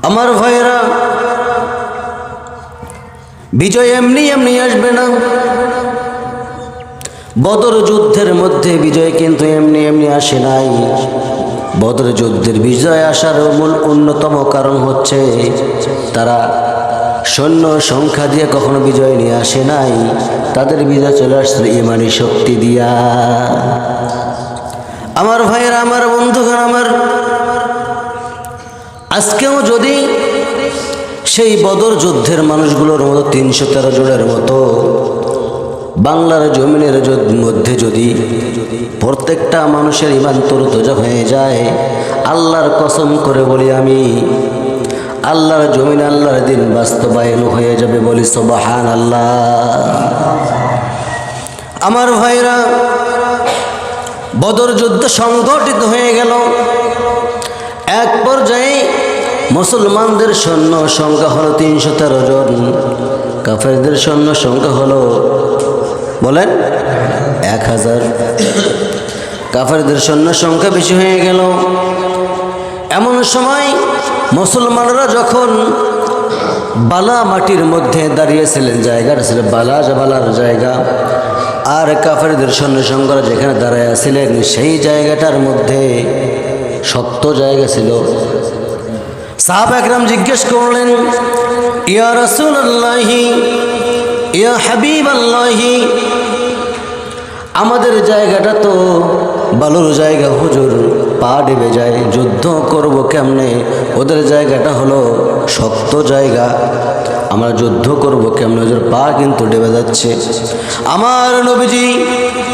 আমার ভাইরা, বিজয় এমনি এমনি আসবে না। বদর যুদ্ধের মধ্যে বিজয় কিন্তু এমনি এমনি আসে নাই। বদর যুদ্ধের বিজয় আসার মূল অন্যতম কারণ হচ্ছে তারা সৈন্য সংখ্যা দিয়ে কখনো বিজয় নিয়ে আসে নাই, তাদের বিজয় চলে আসছিল ইমানি শক্তি দিয়া। আমার ভাইয়েরা, আমার বন্ধুগণ, আমার আজকেও যদি সেই বদর যুদ্ধের মানুষগুলোর মতো ৩১৩ জনের মতো বাংলার জমিনের মধ্যে যদি প্রত্যেকটা মানুষের ইমান তরতাজা হয়ে যায়, আল্লাহর কসম করে বলি আমি, আল্লাহর জমিন আল্লাহর দিন বাস্তবায়ন হয়ে যাবে, বলি সুবহানাল্লাহ। আমার ভাইরা, বদর যুদ্ধ সংগঠিত হয়ে গেল। এক পর্যায়ে মুসলমানদের সৈন্য সংখ্যা হলো ৩১৩ জন, কাফেরদের সৈন্য সংখ্যা হলো বলেন ১,০০০। কাফেরদের সৈন্য সংখ্যা বেশি হয়ে গেল। এমন সময় মুসলমানরা যখন বালা মাটির মধ্যে দাঁড়িয়েছিলেন, জায়গাটা ছিল বালার জায়গা, আর কাফেরদের সৈন্য সংখ্যা যেখানে দাঁড়াইয়াছিলেন সেই জায়গাটার মধ্যে শক্ত জায়গা ছিল। সাহাবা একরাম জিজ্ঞেস করলেন, ইয়া রাসূলুল্লাহি, ইয়া হাবিবাল্লাহি, আমাদের জায়গাটা তো বালুর জায়গা হুজুর, পা ডেবে যায়, যুদ্ধ করব কেমনে? ওদের জায়গাটা হলো শক্ত জায়গা, আমরা যুদ্ধ করব কেমনে? ওদের পা কিন্তু ডেবে যাচ্ছে। আমার নবীজি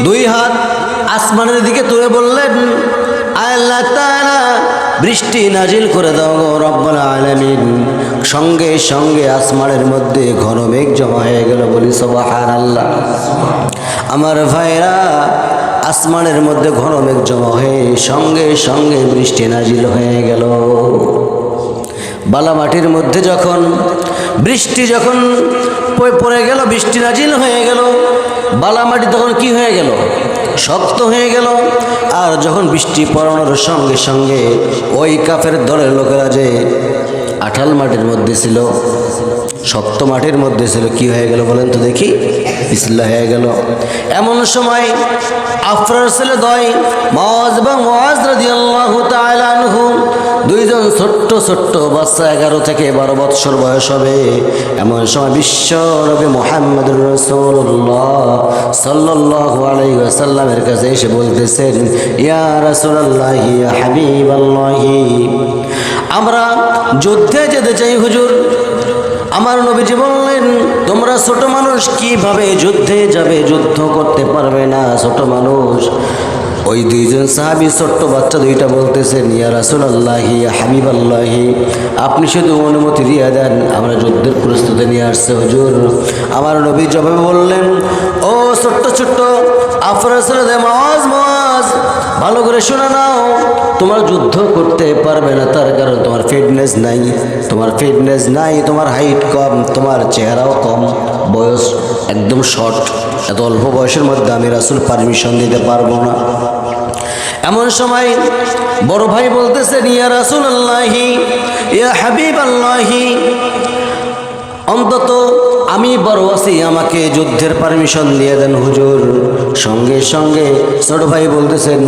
2 হাত আসমানের দিকে তুলে বললেন, আল্লাহ তাআলা বৃষ্টি নাজিল করে দাও গো রব্বুল আলামিন। সঙ্গে সঙ্গে আসমানের মধ্যে ঘন মেঘ জমা হয়ে গেল, বলি সুবহানাল্লাহ। আমার ভাইরা, আসমানের মধ্যে ঘন মেঘ জমা হয়ে সঙ্গে সঙ্গে বৃষ্টি নাজিল হয়ে গেল। বালা মাটির মধ্যে যখন বৃষ্টি যখন পড়ে গেল, বৃষ্টি নাজিল হয়ে গেল, বালা মাটি তখন কি হয়ে গেল? শক্ত হয়ে গেল। আর যখন বৃষ্টি পড়ানোর সঙ্গে সঙ্গে ওই কাফের দলের লোকেরা যে আঠাল মাটির মধ্যে ছিল, শক্ত মাটির মধ্যে ছিল, কি হয়ে গেল বলেন তো দেখি? পিছলা হয়ে গেল। এমন সময় আফরার ছেলে দ্বয় মুআজ এবং মুআজ রাদিয়াল্লাহু তাআলা আনহু, 2 জন ছোট্ট ছোট্ট বাচ্চা, 11 থেকে 12 বৎসর বয়স হবে। এমন সময় বিশ্ব নবী মুহাম্মদুর রাসূলুল্লাহ সাল্লাল্লাহু আলাইহি ওয়াসাল্লামের কাছে এসে বলতেছেন, ইয়া রাসূলুল্লাহ, ইয়া হাবিবাল্লাহি, আমরা যুদ্ধে যেতে চাই হুজুর। আমার নবীজি বললেন, তোমরা ছোট মানুষ কিভাবে যুদ্ধে যাবে? যুদ্ধ করতে পারবে না ছোট মানুষ। ওই 2 জন সাহাবী ছোট্ট বাচ্চা 2টা বলতেছেন, ইয়া রাসূলুল্লাহ, ইয়া হাবিবাল্লাহি, আপনি শুধু অনুমতি দিয়ে দেন, আমরা যুদ্ধের প্রস্তুতি নিয়ে আসছে হুজুর। আমার নবী জবাবে বললেন, ও ছোট্ট ছোট্ট আফরাস রে মুআজ, ভালো করে শুনে নাও, তোমার যুদ্ধ করতে পারবে না, তার কারণ তোমার ফিটনেস নাই, তোমার হাইট কম, তোমার চেহারাও কম, বয়স একদম শর্ট। এত অল্প বয়সের মধ্যে আমি রাসূল পারমিশন দিতে পারবো না। এমন সময় বড় ভাই বলতেছেন, ইয়া রাসূলুল্লাহি, ইয়া হাবিবাল্লাহি, অন্তত আমি বড় আছি, আমাকে যুদ্ধের পারমিশন দিয়ে দেন হুজুর। সঙ্গে সঙ্গে ছোট ভাই বলতেছেন,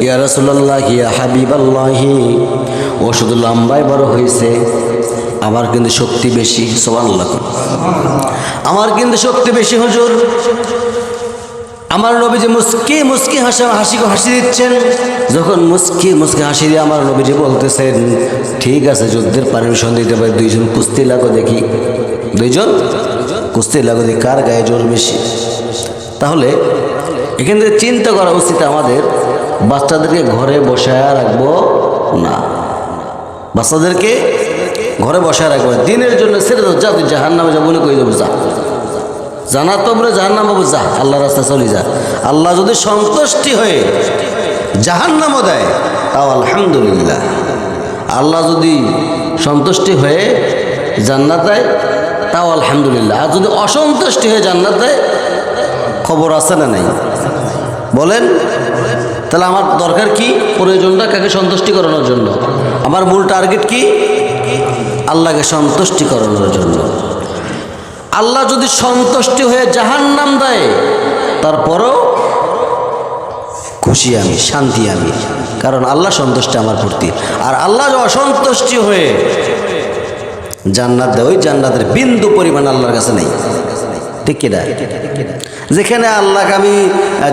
ইয়া রাসূলুল্লাহ, ইয়া হাবিবাল্লাহি, ও শুধু লম্বায় বড় হয়েছে, আমার কিন্তু শক্তি বেশি। সুবহানাল্লাহ, আমার কিন্তু শক্তি বেশি হুজুর। আমার নবীজি মুস্কি মুস্কি হাসি দিচ্ছেন। যখন মুস্কি মুস্কি হাসি দিয়ে আমার নবীজি বলতেছেন, ঠিক আছে, যুদ্ধের পারমিশন দিতে পারি, 2 জন কুস্তি লাগো দেখি, 2 জন কুস্তি লাগো দেখি কার গায়ে জোর বেশি। তাহলে এখান থেকে চিন্তা করা উচিত আমাদের, বাচ্চাদেরকে ঘরে বসায় রাখবো না, বাচ্চাদেরকে ঘরে বসায় রাখবো, দিনের জন্য ছেড়ে দাও, যা তুই জাহান্নামে যা বলে কই দেবো, যা জানা তোমরা জাহান্নাম বাবু, যা আল্লাহ রাস্তা চলে যা। আল্লাহ যদি সন্তুষ্টি হয়ে জাহান্নামও দেয় তাও আলহামদুলিল্লাহ, আল্লাহ যদি সন্তুষ্টি হয়ে জান্নাত দেয় তাও আলহামদুলিল্লাহ, আর যদি অসন্তুষ্টি হয়ে জান্নাত দেয়, খবর আছে না নাই বলেন? তাহলে আমার দরকার কি? প্রয়োজনটা কাকে সন্তুষ্টি করানোর জন্য? আমার মূল টার্গেট কি? আল্লাহকে সন্তুষ্টি করানোর জন্য। আল্লাহ যদি সন্তুষ্টি হয়ে জাহান্নাম দেয় তারপরেও খুশি আমি, শান্তি আমি, কারণ আল্লাহ সন্তুষ্টি আমার প্রতি। আর আল্লাহ অসন্তুষ্টি হয়ে জান্নাত দেয়, ওই জান্নাতের বিন্দু পরিমাণ আল্লাহর কাছে নেই। ঠিক কিনা? যেখানে আল্লাহকে আমি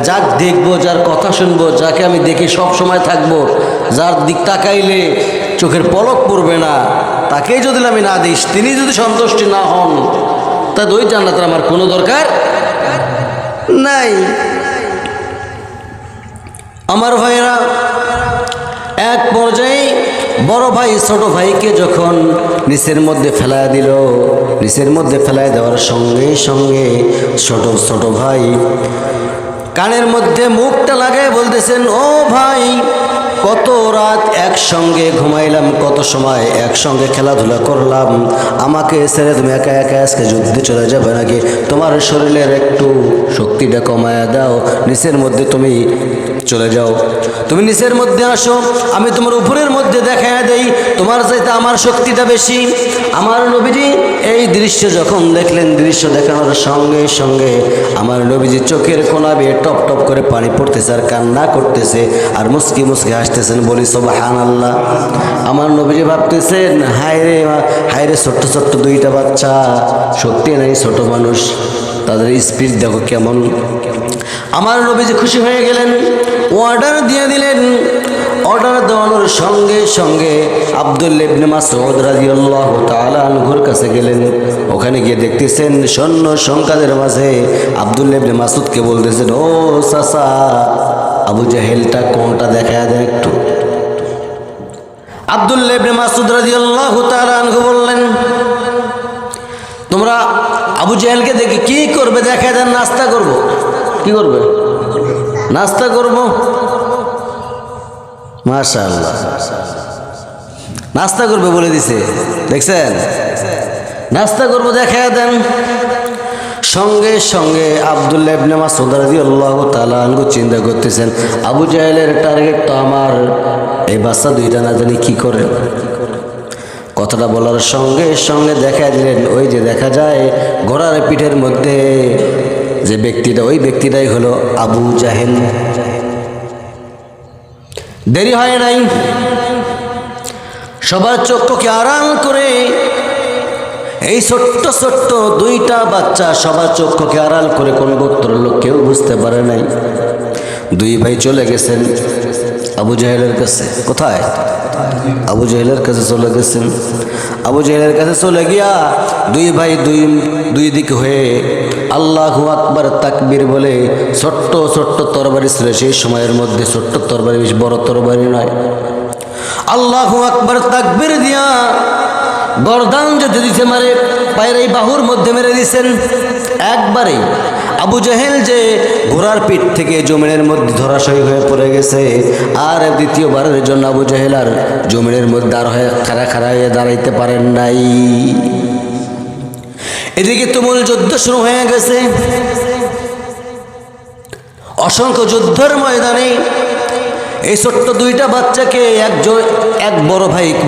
যাক দেখবো, যার কথা শুনবো, যাকে আমি দেখে সব সময় থাকবো, যার দিক তাকাইলে চোখের পলক পড়বে না, তাকেই যদি আমি না দিস, তিনি যদি সন্তুষ্টি না হন, তা ওই জান্নাতের আমার কোনো দরকার নাই। আমার ভাইয়েরা, এক পর্যায়ে বড় ভাই ছোট ভাইকে যখন নিচের মধ্যে ফেলায় দিল, নিচের মধ্যে ফেলায় দেওয়ার সঙ্গে সঙ্গে ছোট ভাই কানের মধ্যে মুখটা লাগায় বলতেছেন, ও ভাই, কত রাত একসঙ্গে ঘুমাইলাম, কত সময় একসঙ্গে খেলাধুলা করলাম, আমাকে ছেড়ে তুমি একা একা আজকে যুদ্ধে চলে যাবে নাকি? তোমার শরীরের একটু শক্তিটা কমায়া দাও, নিচের মধ্যে তুমি চলে যাও, তুমি নিচের মধ্যে আসো, আমি তোমার উপরের মধ্যে দেখায় দেই, তোমার চাইতে আমার শক্তিটা বেশি। আমার নবীজি এই দৃশ্য যখন দেখলেন, দৃশ্য দেখানোর সঙ্গে সঙ্গে আমার নবীজি চোখের কোনা বেয়ে টপ টপ করে পানি পড়তেছে আর কান্না করতেছে আর মুস্কি মুস্কি হাসতেছেন। বলি সুবহানাল্লাহ। আমার নবীজি ভাবতেছেন, হায় রে ছোট্ট ছোট্ট দুইটা বাচ্চা, সত্যি নাই ছোট মানুষ, তাদের স্পিড দেখো কেমন। আমার নবীজি খুশি হয়ে গেলেন, অর্ডার দিয়ে দিলেন। অর্ডার দেওয়ানোর সঙ্গে সঙ্গে আব্দুল্লাহ ইবনে মাসউদ রাদিয়াল্লাহু তাআলা আনহুর কাছে গেলেন। ওখানে গিয়ে দেখতেছেন সৈন্য সংখ্যাদের মাঝে আব্দুল্লাহ ইবনে মাসউদকে বলতেছেন, ও চাচা, আবু জাহেলটা কোনটা দেখায় দেন একটু। আব্দুল্লাহ ইবনে মাসউদ রাদিয়াল্লাহু তাআলা আনহু বললেন, তোমরা আবু জাহেলকে দেখে কি করবে? দেখায় দেন। নাস্তা করব। কি করবে? নাস্তা করব। মাশাআল্লাহ, নাস্তা করবে বলে দিছে, দেখছেন? নাস্তা করব, দেখায় দেন। সঙ্গে সঙ্গে আব্দুল্লাহ ইবনে মাসউদ রাদিয়াল্লাহু তাআলা আনহু চিন্তা করতেছেন, আবু জাহেলের টার্গেট তো আমার এই বাচ্চা দুইটা, না জানি কি করে। কথাটা বলার সঙ্গে সঙ্গে দেখা দিলেন, ওই যে দেখা যায় ঘোড়ার পিঠের মধ্যে যে ব্যক্তিটা, ওই ব্যক্তিটাই হলো আবু জাহেল। দেরি হয় নাই, সবার চক্ষুকে আড়াল করে এই ছোট্ট ছোট্ট দুইটা বাচ্চা সবার চক্ষুকে আড়াল করে কোন গোত্র লোক কেউ বুঝতে পারে নাই। দুই ভাই চলে গেছেন আবু জাহেলের কাছে। কোথায়? আবু জাহেলের কাছে চলে গেছেন। আবু জাহেলের কাছে চলে গিয়া দুই ভাই দুই দিক হয়ে আল্লাহু আকবার তাকবীর বলে ছোট্ট ছোট্ট তরবারি ছিল। সেই সময়ের মধ্যে ছোট্ট তরবারি, বেশ বড় তরবারি নয়। আল্লাহু আকবার তাকবীর দিয়া গর্দান যদি দিতে মারে, পায়ের এই বাহুর মধ্যে মেরে দিছেন একবারে। আবু জাহেল যে ঘোড়ার পিঠ থেকে জমিনের মধ্যে ধরাশয়ী হয়ে পড়ে গেছে। আর দ্বিতীয়বারের জন্য আবু জাহেল আর জমিনের মধ্যে আর হয়ে খাড়া হয়ে দাঁড়াইতে পারেন নাই। এদিকে তুমুল যুদ্ধ শুরু হয়ে গেছে। অসংখ্য যুদ্ধের ময়দানে এই ছোট্ট দুইটা বাচ্চাকে এক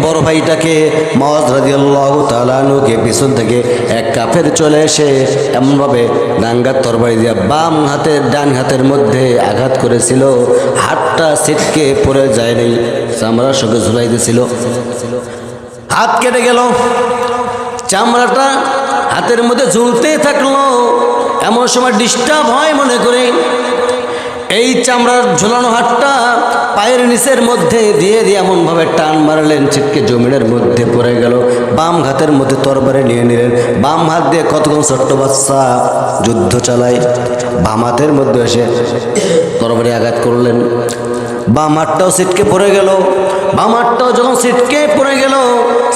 বড় ভাইটাকে মুআয রাদিয়াল্লাহু তাআলা আনহুকে পিছন থেকে এক কাফের চলে এসে এমনভাবে নাঙ্গার তরবারি দিয়ে বাম হাতের ডান হাতের মধ্যে আঘাত করেছিল। হাতটা ছিটকে পড়ে যায় নাই, চামড়ার সঙ্গে ঝুলাই দিয়েছিল। হাত কেটে গেল, চামড়াটা হাতের মধ্যে ঝুলতেই থাকলো। এমন সময় ডিস্টার্ব হয় মনে করে এই চামড়ার ঝুলানো হাতটা পায়ের নিচের মধ্যে দিয়ে এমনভাবে টান মারলেন, ছিটকে জমিনের মধ্যে পড়ে গেল। বাম হাতের মধ্যে তরবারি নিয়ে নিলেন। বাম হাত দিয়ে কতক্ষণ ছোট্ট বাচ্চা যুদ্ধ চালায়, বাম হাতের মধ্যে এসে তরবারি আঘাত করলেন। বাম হাতটাও ছিটকে পড়ে গেল। বাম হাতটাও যখন ছিটকে পড়ে গেল,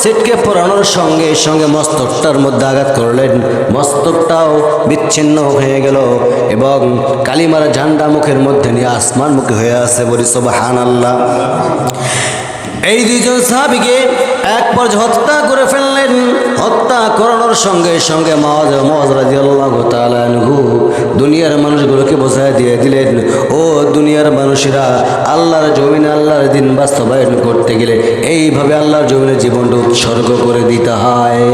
ছিটকে পড়ানোর সঙ্গে সঙ্গে মস্তকটার মধ্যে আঘাত করলেন। মস্তকটাও বিচ্ছিন্ন হয়ে গেল এবং কালিমার ঝান্ডা মুখের মধ্যে নিয়ে আসমান মুখী হয়ে আছে। বলি সুবহানাল্লাহ। এই দুইজন সাহাবীকে এক পর্যায়ে হত্যা করে ফেললেন। হত্যা করানোর সঙ্গে সঙ্গে মুআয রাদিয়াল্লাহু তাআলা আনহু দুনিয়ার মানুষগুলোকে বোঝায় দিয়ে দিলেন, ও দুনিয়ার মানুষেরা, আল্লাহর জমিনে আল্লাহর দিন বাস্তবায়ন করতে গেলে এইভাবে আল্লাহর জমিনে জীবনটা উৎসর্গ করে দিতে হয়।